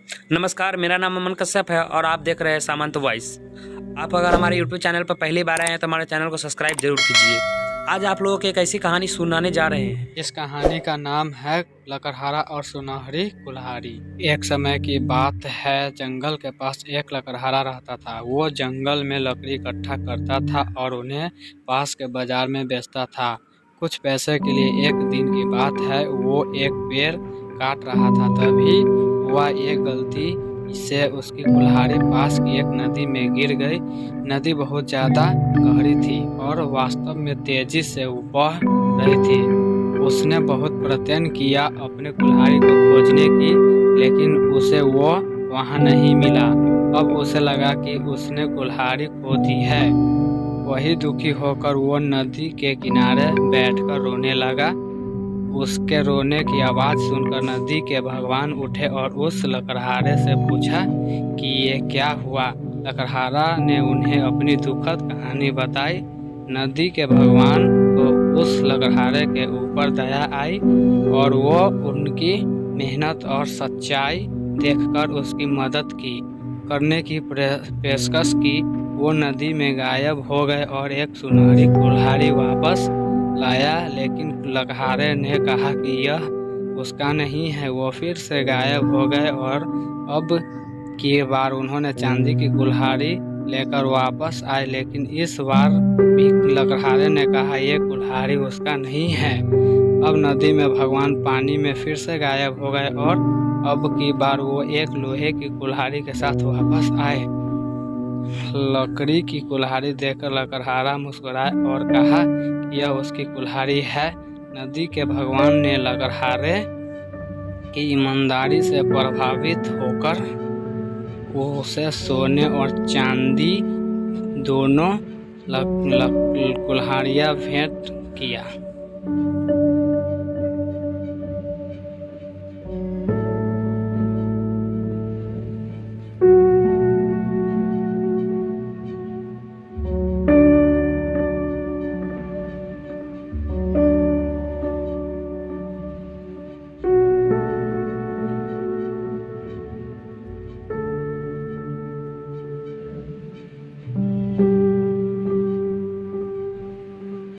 नमस्कार, मेरा नाम अमन कश्यप है और आप देख रहे हैं सामंत वॉइस। आप अगर हमारे यूट्यूब चैनल पर पहली बार आए हैं तो हमारे चैनल को सब्सक्राइब जरूर कीजिए। आज आप लोगों को एक ऐसी कहानी सुनाने जा रहे हैं। इस कहानी का नाम है लकड़हारा और सुनहरी कुल्हाड़ी। एक समय की बात है, जंगल के पास एक लकड़हारा रहता था। वो जंगल में लकड़ी इकट्ठा करता था और उन्हें पास के बाजार में बेचता था कुछ पैसे के लिए। एक दिन की बात है, वो एक पेड़ काट रहा था, तभी हुआ एक गलती से उसकी कुल्हाड़ी पास की एक नदी में गिर गई। नदी बहुत ज़्यादा गहरी थी और वास्तव में तेजी से बह रही थी। उसने बहुत प्रयत्न किया अपने कुल्हाड़ी को खोजने की, लेकिन उसे वो वहाँ नहीं मिला। अब उसे लगा कि उसने कुल्हाड़ी खो दी है। वही दुखी होकर वो नदी के किनारे बैठकर रोने लगा। उसके रोने की आवाज़ सुनकर नदी के भगवान उठे और उस लकड़हारे से पूछा कि ये क्या हुआ। लकड़हारा ने उन्हें अपनी दुखद कहानी बताई। नदी के भगवान को उस लकड़हारे के ऊपर दया आई और वो उनकी मेहनत और सच्चाई देखकर उसकी मदद करने की पेशकश की। वो नदी में गायब हो गए और एक सुनहरी कुल्हाड़ी वापस लाया, लेकिन लकड़हारे ने कहा कि यह उसका नहीं है। वो फिर से गायब हो गए और अब की बार उन्होंने चांदी की कुल्हाड़ी लेकर वापस आए, लेकिन इस बार भी लकड़हारे ने कहा ये कुल्हाड़ी उसका नहीं है। अब नदी में भगवान पानी में फिर से गायब हो गए और अब की बार वो एक लोहे की कुल्हाड़ी के साथ वापस आए। लकड़ी की कुल्हाड़ी देखकर लकड़हारा मुस्कुराए और कहा कि यह उसकी कुल्हाड़ी है। नदी के भगवान ने लकड़हारे की ईमानदारी से प्रभावित होकर उसे सोने और चांदी दोनों कुल्हाड़ियाँ भेंट किया।